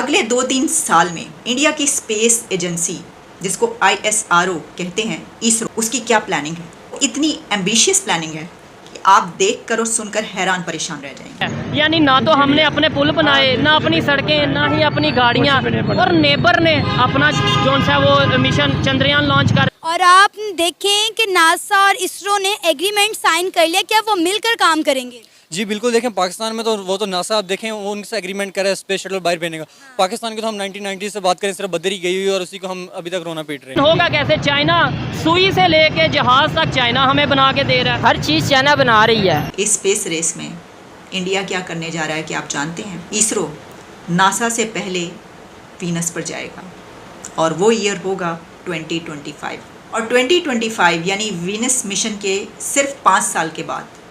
अगले 2-3 साल में इंडिया की स्पेस एजेंसी, जिसको ISRO कहते हैं, इसरो, उसकी क्या प्लानिंग है। इतनी एम्बिशियस प्लानिंग है कि आप देख कर और सुनकर हैरान परेशान रह जाएंगे। यानी ना तो हमने अपने पुल बनाए, ना अपनी सड़कें, ना ही अपनी गाड़ियाँ, और नेबर ने अपना जो सा वो मिशन चंद्रयान लॉन्च कर। और आप देखें कि नासा और इसरो ने एग्रीमेंट साइन कर लिया, क्या वो मिलकर काम करेंगे? जी बिल्कुल, देखें पाकिस्तान में तो वो तो नासा आप देखें वो उनसे एग्रीमेंट करे स्पेस शटल बाहर भेजने का। पाकिस्तान की तो हम 1990 से बात करें सिर्फ बदरी गई हुई और उसी को हम अभी तक रोना पीट रहे हैं। होगा कैसे? चाइना सुई से लेके जहाज तक चाइना हमें बना के दे रहा है, हर चीज़ चाइना बना रही है। इस स्पेस रेस में इंडिया क्या करने जा रहा है कि आप जानते हैं? इसरो नासा से पहले वीनस पर जाएगा और वो ईयर होगा 2025। और 2025 यानी वीनस मिशन के सिर्फ 5 साल के बाद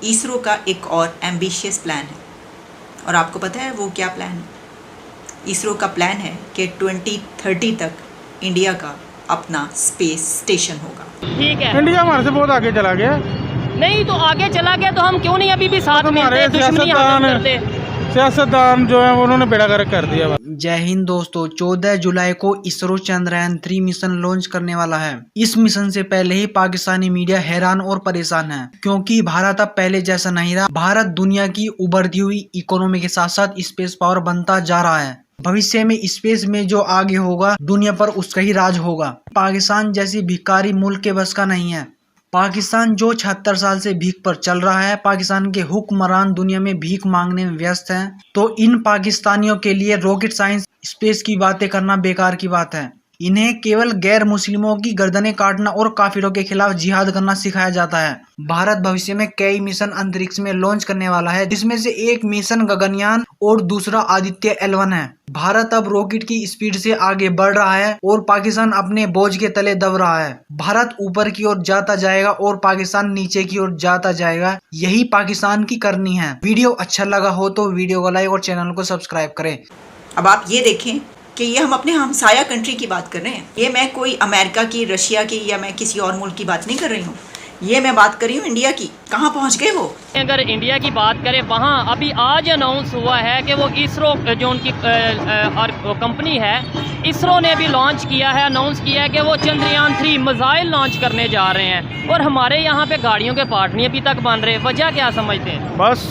इसरो का एक और एम्बिशियस प्लान है। और आपको पता है वो क्या प्लान है? इसरो का प्लान है कि 2030 तक इंडिया का अपना स्पेस स्टेशन होगा। ठीक है, इंडिया हमारे से बहुत आगे चला गया। नहीं तो आगे चला गया तो हम क्यों नहीं अभी भी साथ मिलते, दुश्मनी हम करते? सियासतदान जो है उन्होंने बेड़ा गर्क कर दिया। जय हिंद दोस्तों, 14 जुलाई को इसरो चंद्रयान 3 मिशन लॉन्च करने वाला है। इस मिशन से पहले ही पाकिस्तानी मीडिया हैरान और परेशान है, क्योंकि भारत अब पहले जैसा नहीं रहा। भारत दुनिया की उभरती हुई इकोनॉमी के साथ साथ स्पेस पावर बनता जा रहा है। भविष्य में स्पेस में जो आगे होगा दुनिया पर उसका ही राज होगा। पाकिस्तान जैसी भिखारी मुल्क के बस का नहीं है। पाकिस्तान जो 76 साल से भीख पर चल रहा है, पाकिस्तान के हुक्मरान दुनिया में भीख मांगने में व्यस्त हैं। तो इन पाकिस्तानियों के लिए रॉकेट साइंस, स्पेस की बातें करना बेकार की बात है। इन्हें केवल गैर मुस्लिमों की गर्दनें काटना और काफिरों के खिलाफ जिहाद करना सिखाया जाता है। भारत भविष्य में कई मिशन अंतरिक्ष में लॉन्च करने वाला है, जिसमें से एक मिशन गगनयान और दूसरा आदित्य L1 है। भारत अब रॉकेट की स्पीड से आगे बढ़ रहा है और पाकिस्तान अपने बोझ के तले दब रहा है। भारत ऊपर की ओर जाता जाएगा और पाकिस्तान नीचे की ओर जाता जाएगा। यही पाकिस्तान की करनी है। वीडियो अच्छा लगा हो तो वीडियो को लाइक और चैनल को सब्सक्राइब करें। अब आप ये देखें कि ये हम अपने हमसाया कंट्री की बात कर रहे हैं। ये मैं कोई अमेरिका की, रशिया की या मैं किसी और मुल्क की बात नहीं कर रही हूँ। ये मैं बात कर रही हूँ इंडिया की। कहाँ पहुँच गए वो? अगर इंडिया की बात करें, वहाँ अभी आज अनाउंस हुआ है कि वो इसरो जो उनकी कंपनी है, इसरो ने भी लॉन्च किया है, अनाउंस किया है कि वो चंद्रयान 3 मिसाइल लॉन्च करने जा रहे हैं। और हमारे यहाँ पे गाड़ियों के पार्ट नहीं अभी तक बन रहे। वजह क्या समझते हैं? बस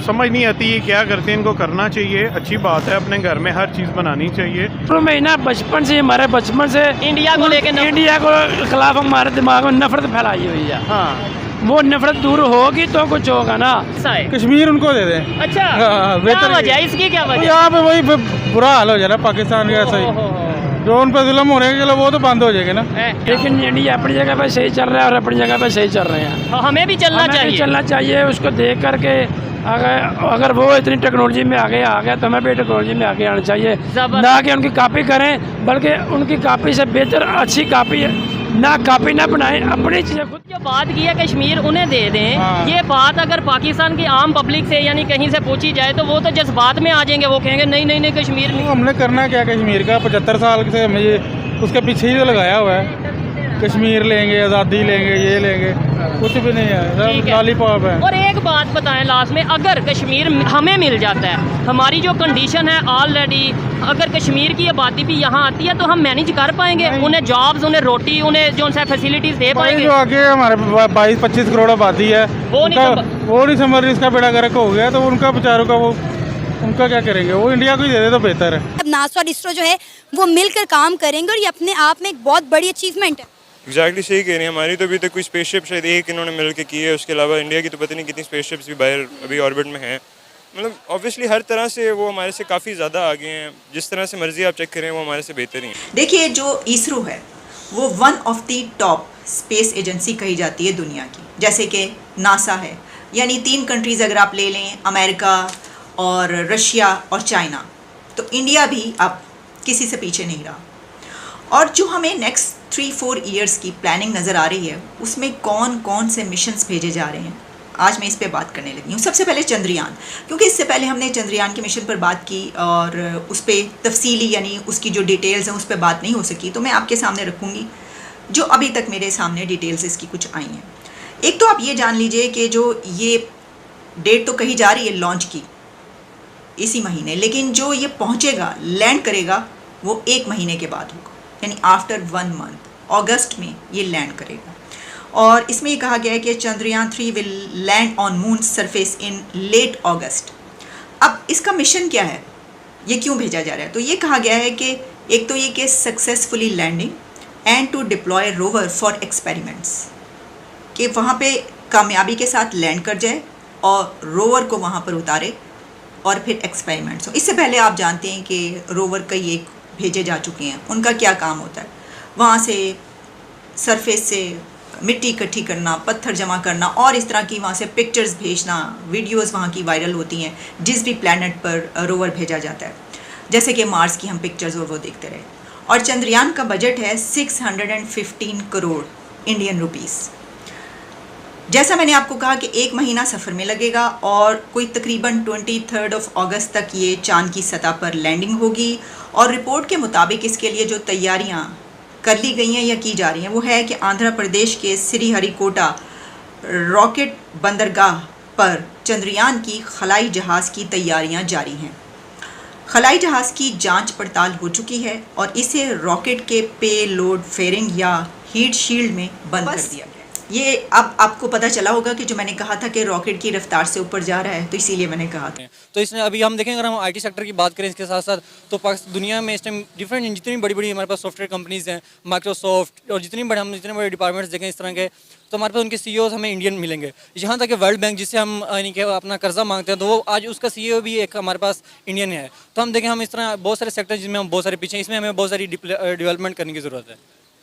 समझ नहीं आती है क्या करते हैं। इनको करना चाहिए, अच्छी बात है, अपने घर में हर चीज़ बनानी चाहिए। तो मैं ना बचपन से, हमारे बचपन से इंडिया को लेकर, इंडिया को खिलाफ हमारे दिमाग में नफरत फैलाई हुई है। हाँ, वो नफरत दूर होगी तो कुछ होगा ना। कश्मीर उनको दे दें। अच्छा, हाँ, क्या वजह है इसकी? क्या वजह? यहाँ पे वही बुरा हाल हो जा रहा है पाकिस्तान का। ऐसा ही जो उन पर जुल्म हो रहे हैं, चलो वो तो बंद हो जाएगा ना। लेकिन इंडिया अपनी जगह पे सही चल रहा है और अपनी जगह पे सही चल रहे हैं। हमें भी चलना चाहिए। उसको देख करके अगर वो इतनी टेक्नोलॉजी में आगे आ गया तो हमें भी टेक्नोलॉजी में आगे आना चाहिए, ना कि उनकी कॉपी करें, बल्कि उनकी कॉपी से बेहतर अच्छी कॉपी ना कॉपी ना बनाएं, अपनी चीज़ें खुद। जो बात की है कश्मीर उन्हें दे दें, हाँ। ये बात अगर पाकिस्तान की आम पब्लिक से यानी कहीं से पूछी जाए तो वो तो जज्बात में आ जाएंगे। वो कहेंगे नहीं नहीं नहीं कश्मीर नहीं। हमने करना क्या कश्मीर का? 75 साल से हमें ये उसके पीछे ही तो लगाया हुआ है। कश्मीर लेंगे, आज़ादी लेंगे, ये लेंगे, कुछ भी नहीं है, सब लॉलीपॉप है। और एक बात बताएं लास्ट में, अगर कश्मीर हमें मिल जाता है, हमारी जो कंडीशन है ऑलरेडी, अगर कश्मीर की आबादी भी यहाँ आती है तो हम मैनेज कर पाएंगे? उन्हें जॉब्स, उन्हें रोटी, उन्हें जो सा फैसिलिटीज दे पाएंगे? जो आगे हमारे 22-25 करोड़ आबादी है, वो नहीं समझ रही, इसका बेड़ा गर्क हो गया, तो उनका बेचारों का उनका क्या करेंगे? वो इंडिया को ही दे दे तो बेहतर है। अब नासा और इसरो जो है वो मिलकर काम करेंगे और ये अपने आप में एक बहुत बड़ी अचीवमेंट है। एग्जैक्टली सही कह रही हैं। हमारी तो अभी तक कोई स्पेसशिप शायद एक इन्होंने मिल के की है, उसके अलावा इंडिया की तो पता नहीं कितनी स्पेसशिप्स भी बाहर अभी ऑर्बिट में हैं। मतलब ऑब्वियसली हर तरह से वो हमारे से काफ़ी ज़्यादा आगे हैं। जिस तरह से मर्जी आप चेक करें वो हमारे से बेहतर ही हैं। देखिए, जो इसरो है वो one of the top space agency कही जाती है दुनिया की। जैसे कि नासा है, यानी 3 कंट्रीज़ अगर आप ले लें, अमेरिका और रशिया और चाइना, तो इंडिया भी अब किसी से पीछे नहीं रहा। और जो हमें नेक्स्ट 3-4 ईयर्स की प्लानिंग नज़र आ रही है, उसमें कौन कौन से मिशंस भेजे जा रहे हैं, आज मैं इस पे बात करने लगी हूँ। सबसे पहले चंद्रयान, क्योंकि इससे पहले हमने चंद्रयान के मिशन पर बात की और उस पर तफसीली यानी उसकी जो डिटेल्स हैं उस पर बात नहीं हो सकी, तो मैं आपके सामने रखूँगी जो अभी तक मेरे सामने डिटेल्स इसकी कुछ आई हैं। एक तो आप ये जान लीजिए कि जो ये डेट तो कही जा रही है लॉन्च की, इसी महीने, लेकिन जो ये पहुंचेगा, लैंड करेगा, वो 1 महीने के बाद होगा, यानी आफ्टर 1 मंथ, अगस्त में ये लैंड करेगा। और इसमें ये कहा गया है कि Chandrayaan 3 will land on moon surface in late August. अब इसका मिशन क्या है, ये क्यों भेजा जा रहा है? तो ये कहा गया है कि एक तो ये कि successfully landing and to deploy rover for experiments, कि वहाँ पे कामयाबी के साथ लैंड कर जाए और रोवर को वहाँ पर उतारे और फिर एक्सपेरिमेंट्स हो। इससे पहले आप जानते हैं कि रोवर कई एक भेजे जा चुके हैं, उनका क्या काम होता है, वहाँ से सरफेस से मिट्टी इकट्ठी करना, पत्थर जमा करना और इस तरह की वहाँ से पिक्चर्स भेजना, वीडियोस वहाँ की वायरल होती हैं जिस भी प्लैनेट पर रोवर भेजा जाता है, जैसे कि मार्स की हम पिक्चर्स और वो देखते रहे। और चंद्रयान का बजट है 615 करोड़ इंडियन रुपीस। जैसा मैंने आपको कहा कि 1 महीना सफ़र में लगेगा और कोई तकरीबन 23 अगस्त तक ये चांद की सतह पर लैंडिंग होगी। और रिपोर्ट के मुताबिक इसके लिए जो तैयारियां कर ली गई हैं या की जा रही हैं वो है कि आंध्र प्रदेश के श्रीहरिकोटा रॉकेट बंदरगाह पर चंद्रयान की खलाई जहाज़ की तैयारियां जारी हैं। खलाई जहाज़ की जांच पड़ताल हो चुकी है और इसे रॉकेट के पे लोड फेयरिंग या हीट शील्ड में बंद कर दिया गया। ये अब आपको पता चला होगा कि जो मैंने कहा था कि रॉकेट की रफ्तार से ऊपर जा रहा है, तो इसीलिए मैंने कहा था। तो इसने अभी हम देखें, अगर हम आईटी सेक्टर की बात करें इसके साथ साथ, तो दुनिया में इस टाइम डिफरेंट जितनी बड़ी बड़ी हमारे पास सॉफ्टवेयर कंपनीज़ हैं, माइक्रोसॉफ्ट और जितने बड़े डिपार्टमेंट्स देखें इस तरह के, तो हमारे पास उनके सीईओ हमें इंडियन मिलेंगे। यहाँ तक कि वर्ल्ड बैंक जिससे हम यानी कि अपना कर्जा मांगते हैं, तो वो आज उसका सीईओ भी एक हमारे पास इंडियन है। तो हम देखें, हम इस तरह बहुत सारे सेक्टर जिसमें हम बहुत सारे पीछे, इसमें हमें बहुत सारी डेवलपमेंट करने की ज़रूरत है।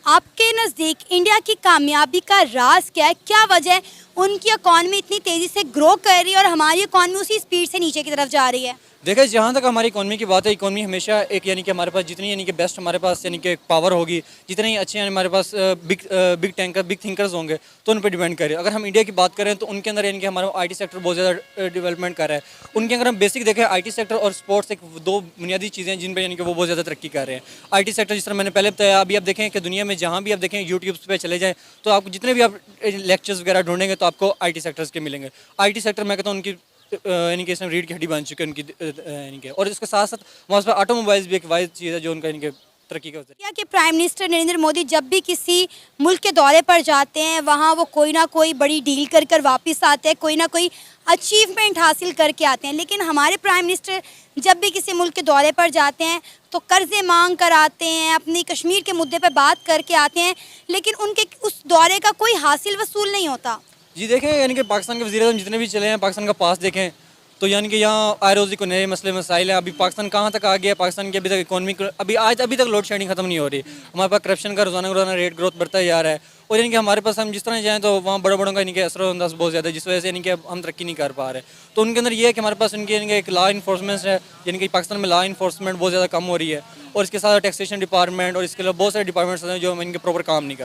आपके नज़दीक इंडिया की कामयाबी का राज क्या है? क्या वजह है उनकी इकॉनमी इतनी तेज़ी से ग्रो कर रही है और हमारी इकॉनमी उसी स्पीड से नीचे की तरफ जा रही है? देखिए, जहाँ तक हमारी इकॉनमी की बात है, इकॉनमी हमेशा एक यानी कि हमारे पास जितनी यानी कि बेस्ट हमारे पास यानी कि पावर होगी, जितने ही अच्छे हमारे पास बिग थिंकर्स होंगे, तो उन पर डिपेंड करें। अगर हम इंडिया की बात करें तो उनके अंदर यानी कि हमारा आईटी सेक्टर बहुत ज़्यादा डेवलपमेंट कर रहा है। उनके अगर हम बेसिक देखें, आईटी सेक्टर और स्पोर्ट्स एक 2 बुनियादी चीज़ें हैं जिन पर यानी कि वो बहुत ज़्यादा तरक्की कर रहे हैं। आईटी सेक्टर जिस तरह मैंने पहले बताया, अभी आप देखें कि दुनिया में जहाँ भी आप देखें यूट्यूब पर चले जाएँ तो आपको जितने भी आप लेक्चर्स वगैरह ढूंढेंगे तो आपको आईटी सेक्टर्स के मिलेंगे। आईटी सेक्टर मैं कहता हूँ उनकी यानी कि इसमें रीढ़ की हड्डी बन चुकी है उनकी यानी कि, और इसके साथ साथ वहाँ पर ऑटोमोबाइल्स भी एक वाइज चीज़ है जो उनका यानी कि तरक्की का होता है। क्या कि प्राइम मिनिस्टर नरेंद्र मोदी जब भी किसी मुल्क के दौरे पर जाते हैं, वहाँ वो कोई ना कोई बड़ी डील कर कर वापस आते हैं, कोई ना कोई अचीवमेंट हासिल करके आते हैं। लेकिन हमारे प्राइम मिनिस्टर जब भी किसी मुल्क के दौरे पर जाते हैं तो कर्जे मांग कर आते हैं, अपनी कश्मीर के मुद्दे पर बात करके आते हैं, लेकिन उनके उस दौरे का कोई हासिल वसूल नहीं होता। जी देखें, यानी कि पाकिस्तान के वज़ीर-ए-आज़म जितने भी चले हैं, पाकिस्तान का पास देखें तो यानी कि यहाँ आए रोज़ी को नए मसले मसाइल हैं। अभी पाकिस्तान कहाँ तक आ गया है, पाकिस्तान की अभी तक इकॉनमी अभी तक लोड शेडिंग खत्म नहीं हो रही। हमारे पास करप्शन का रोज़ाना रेट ग्रोथ बढ़ता ही जा रहा है और यानी कि हमारे पास हम जिस तरह जाएँ तो वहाँ बड़ों का यानी कि असर-ओ-अंदाज़ बहुत ज़्यादा है, जिस वजह से यानी कि हम तरक्की नहीं कर पा रहे। तो उनके अंदर ये है कि हमारे पास उनकी यानी कि एक लॉ इन्फोर्समेंट है, यानी कि पाकिस्तान में लॉ इन्फोर्समेंट बहुत ज़्यादा कम हो रही है और इसके साथ टैक्सेशन डिपार्टमेंट और इसके अलावा बहुत सारे डिपार्टमेंट्स हैं जो इनके प्रॉपर काम नहीं कर।